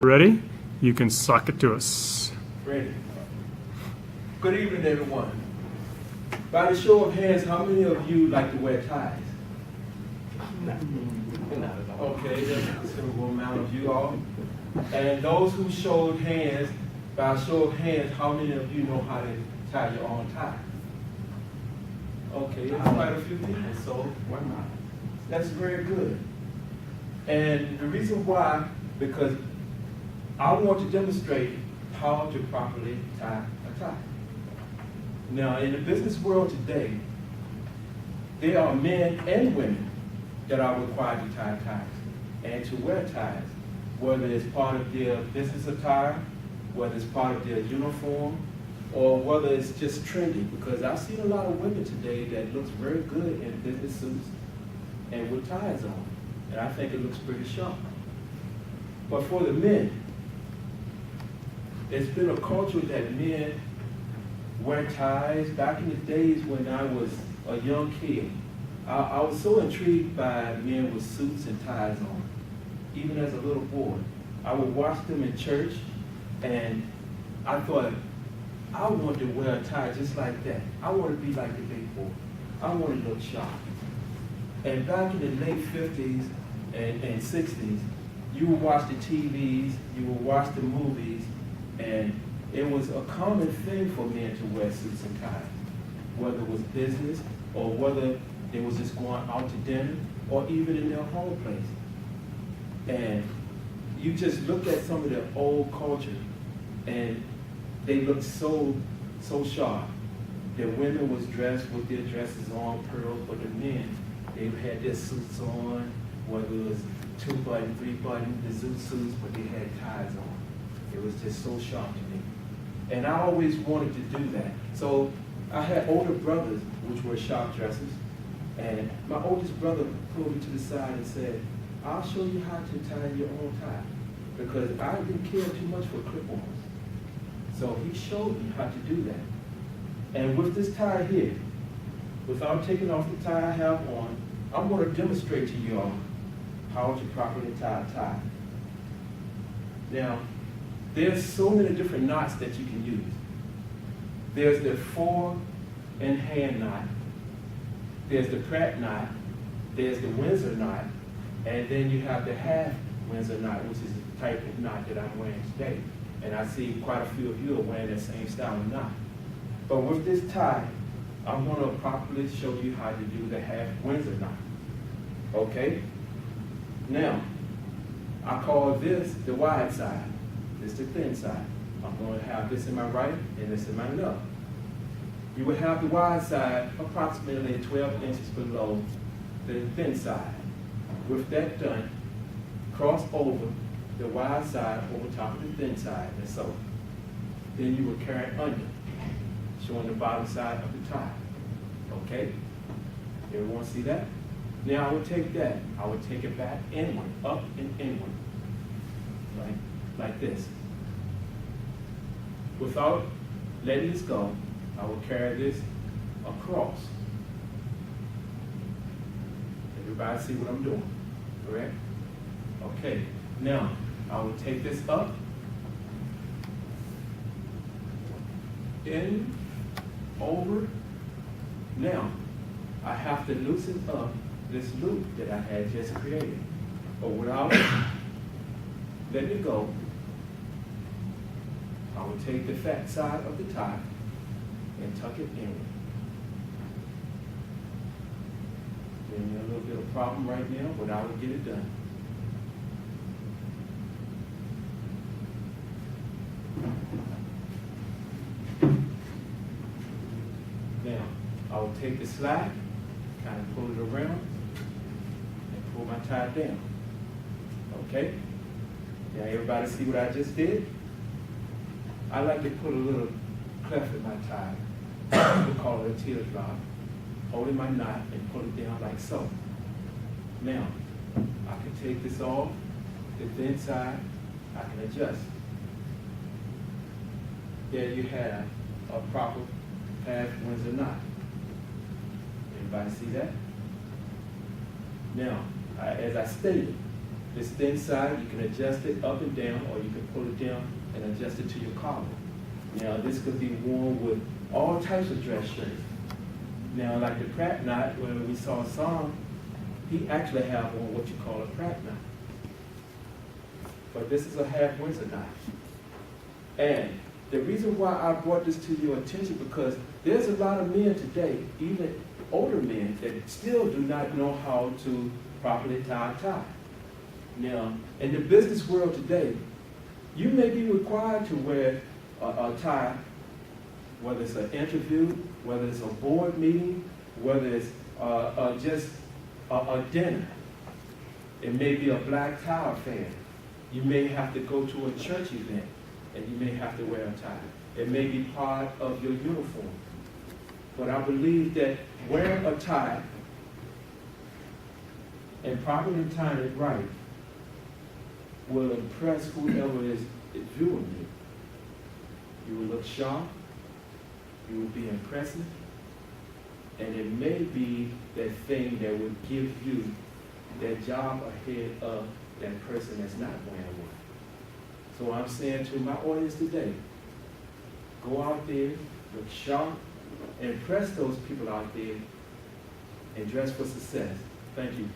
Ready? You can suck it to us. Ready. Good evening, everyone. By the show of hands, how many of you like to wear ties? Okay, there's a considerable amount of you all. And those who showed hands, by a show of hands, how many of you know how to tie your own tie? Okay, there's quite a few people, so why not? That's very good. And the reason why, because I want to demonstrate how to properly tie a tie. Now, in the business world today, there are men and women that are required to tie ties and to wear ties, whether it's part of their business attire, whether it's part of their uniform, or whether it's just trendy, because I've seen a lot of women today that looks very good in business suits and with ties on, and I think it looks pretty sharp. But for the men, it's been a culture that men wear ties. Back in the days when I was a young kid, I was so intrigued by men with suits and ties on. Even as a little boy, I would watch them in church, and I thought, I want to wear a tie just like that. I want to be like the big boy. I want to look sharp. And back in the late 50s and 60s, you would watch the TVs, you would watch the movies, and it was a common thing for men to wear suits and ties, whether it was business or whether they was just going out to dinner or even in their home place. And you just look at some of the old culture and they looked so sharp. The women was dressed with their dresses on, pearls, but the men, they had their suits on, whether it was 2-button, 3-button, the zoot suits, but they had ties on. It was just so sharp to me. And I always wanted to do that. So I had older brothers, which were sharp dressers, and my oldest brother pulled me to the side and said, I'll show you how to tie your own tie, because I didn't care too much for clip-ons. So he showed me how to do that. And with this tie here, without taking off the tie I have on, I'm going to demonstrate to you all how to properly tie a tie. Now, there's so many different knots that you can use. There's the fore-in-hand knot, there's the Pratt knot, there's the Windsor knot, and then you have the half Windsor knot, which is the type of knot that I'm wearing today. And I see quite a few of you are wearing that same style of knot. But with this tie, I'm going to properly show you how to do the half Windsor knot. Okay? Now, I call this the wide side. This is the thin side. I'm going to have this in my right and this in my left. You will have the wide side approximately 12 inches below the thin side. With that done, cross over the wide side over top of the thin side, and so. Then you will carry it under, showing the bottom side of the tie. Okay? Everyone see that? Now I would take that, I would take it back inward, up and inward, right? Like this. Without letting this go, I will carry this across. Everybody see what I'm doing, correct? Okay, now I will take this up, in, over. Now, I have to loosen up this loop that I had just created. But without letting it go, I will take the fat side of the tie and tuck it in. Giving me a little bit of problem right now, but I will get it done. Now, I will take the slack, kind of pull it around, and pull my tie down. Okay? Now everybody see what I just did? I like to put a little cleft in my tie. We call it a teardrop. Holding my knot and pull it down like so. Now, I can take this off, the thin side, I can adjust. There you have a proper half Windsor knot. Everybody see that? Now, as I stated, This thin side, you can adjust it up and down, or you can pull it down and adjust it to your collar. Now, this could be worn with all types of dress shirts. Now, like the Pratt knot, where we saw a song, he actually have on what you call a Pratt knot. But this is a half Windsor knot. And the reason why I brought this to your attention, because there's a lot of men today, even older men, that still do not know how to properly tie a tie. Now, in the business world today, you may be required to wear a tie, whether it's an interview, whether it's a board meeting, whether it's just a dinner. It may be a black tie affair. You may have to go to a church event, and you may have to wear a tie. It may be part of your uniform. But I believe that wearing a tie and properly tying it right will impress whoever is viewing you. You will look sharp, you will be impressive, and it may be that thing that will give you that job ahead of that person that's not wearing one. So I'm saying to my audience today, go out there, look sharp, impress those people out there, and dress for success. Thank you.